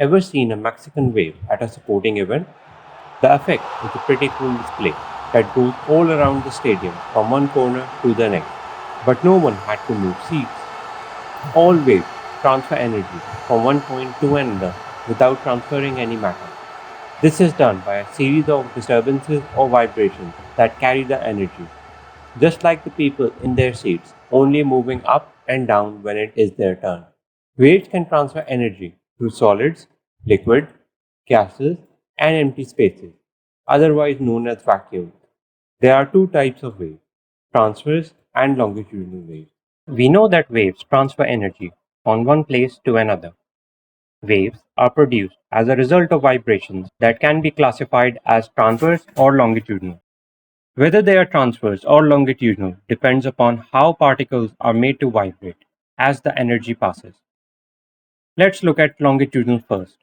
Ever seen a Mexican wave at a sporting event? The effect is a pretty cool display that goes all around the stadium from one corner to the next. But no one had to move seats. All waves transfer energy from one point to another without transferring any matter. This is done by a series of disturbances or vibrations that carry the energy, just like the people in their seats, only moving up and down when it is their turn. Waves can transfer energy through solids, liquid, gases, and empty spaces, otherwise known as vacuums. There are two types of waves: transverse and longitudinal waves. We know that waves transfer energy from one place to another. Waves are produced as a result of vibrations that can be classified as transverse or longitudinal. Whether they are transverse or longitudinal depends upon how particles are made to vibrate as the energy passes. Let's look at longitudinal first.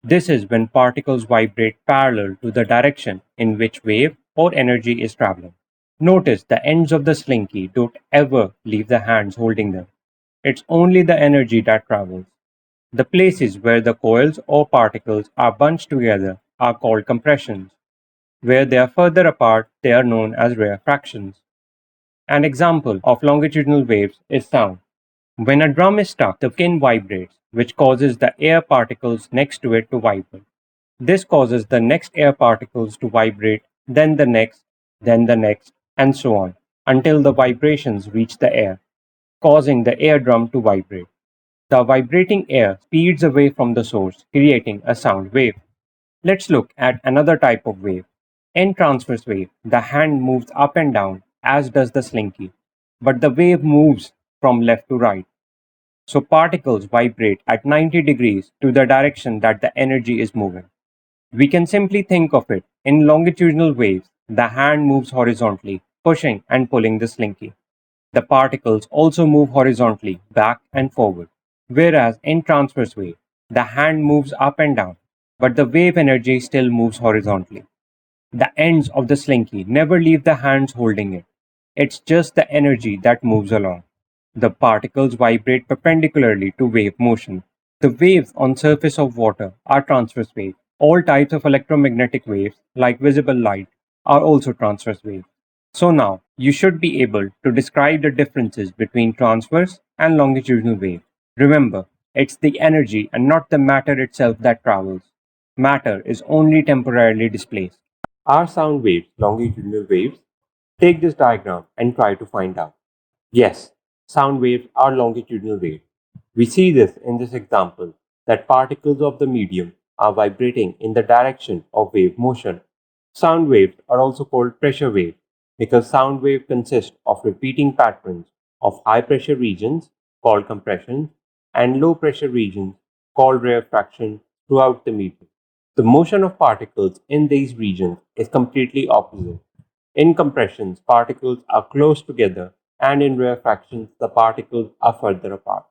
This is when particles vibrate parallel to the direction in which wave or energy is traveling. Notice the ends of the slinky don't ever leave the hands holding them. It's only the energy that travels. The places where the coils or particles are bunched together are called compressions. Where they are further apart, they are known as rarefactions. An example of longitudinal waves is sound. When a drum is stuck, the skin vibrates, which causes the air particles next to it to vibrate. This causes the next air particles to vibrate, then the next, and so on, until the vibrations reach the air, causing the air drum to vibrate. The vibrating air speeds away from the source, creating a sound wave. Let's look at another type of wave. In transverse wave, the hand moves up and down, as does the slinky, but the wave moves from left to right. So particles vibrate at 90 degrees to the direction that the energy is moving. We can simply think of it in longitudinal waves, the hand moves horizontally, pushing and pulling the slinky. The particles also move horizontally, back and forward, whereas in transverse wave, the hand moves up and down, but the wave energy still moves horizontally. The ends of the slinky never leave the hands holding it. It's just the energy that moves along. The particles vibrate perpendicularly to wave motion. The waves on surface of water are transverse waves. All types of electromagnetic waves, like visible light, are also transverse waves. So now, you should be able to describe the differences between transverse and longitudinal waves. Remember, it's the energy and not the matter itself that travels. Matter is only temporarily displaced. Are sound waves longitudinal waves? Take this diagram and try to find out. Yes, sound waves are longitudinal waves. We see this in this example that particles of the medium are vibrating in the direction of wave motion. Sound waves are also called pressure waves because sound waves consist of repeating patterns of high pressure regions called compression and low pressure regions called rarefaction throughout the medium. The motion of particles in these regions is completely opposite. In compressions, particles are close together, and in rarefactions, the particles are further apart.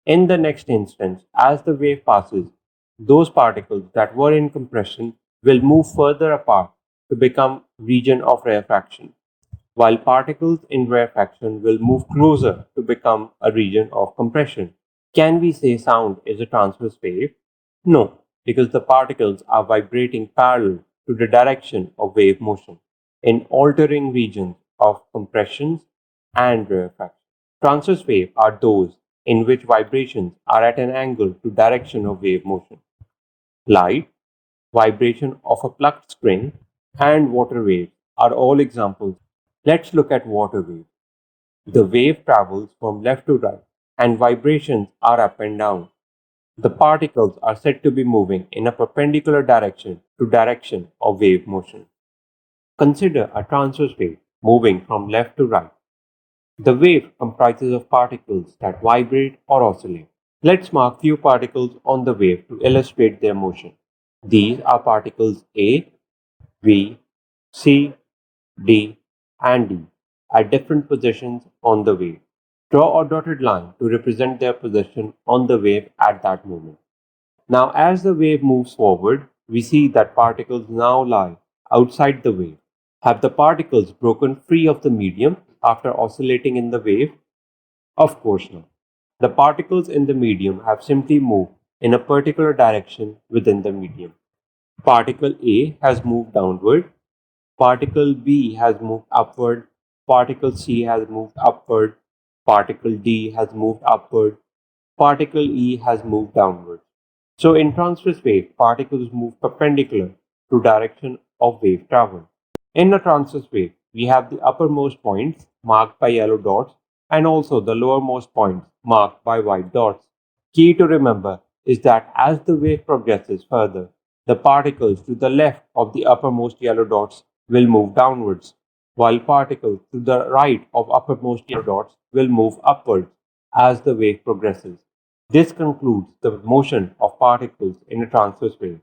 In the next instance, as the wave passes, those particles that were in compression will move further apart to become region of rarefaction, while particles in rarefaction will move closer to become a region of compression. Can we say sound is a transverse wave? No, because the particles are vibrating parallel to the direction of wave motion in altering regions of compressions and rarefaction. Transverse waves are those in which vibrations are at an angle to direction of wave motion. Light, vibration of a plucked string, and water waves are all examples. Let's look at water waves. The wave travels from left to right, and vibrations are up and down. The particles are said to be moving in a perpendicular direction to direction of wave motion. Consider a transverse wave moving from left to right. The wave comprises of particles that vibrate or oscillate. Let's mark few particles on the wave to illustrate their motion. These are particles A, B, C, D, and D at different positions on the wave. Draw a dotted line to represent their position on the wave at that moment. Now, as the wave moves forward, we see that particles now lie outside the wave. Have the particles broken free of the medium after oscillating in the wave? Of course not. The particles in the medium have simply moved in a particular direction within the medium. Particle A has moved downward, particle B has moved upward, particle C has moved upward, particle D has moved upward, particle E has moved downward. So in transverse wave, particles move perpendicular to direction of wave travel. In a transverse wave, we have the uppermost points marked by yellow dots and also the lowermost points marked by white dots. Key to remember is that as the wave progresses further, the particles to the left of the uppermost yellow dots will move downwards, while particles to the right of uppermost yellow dots will move upwards as the wave progresses. This concludes the motion of particles in a transverse wave.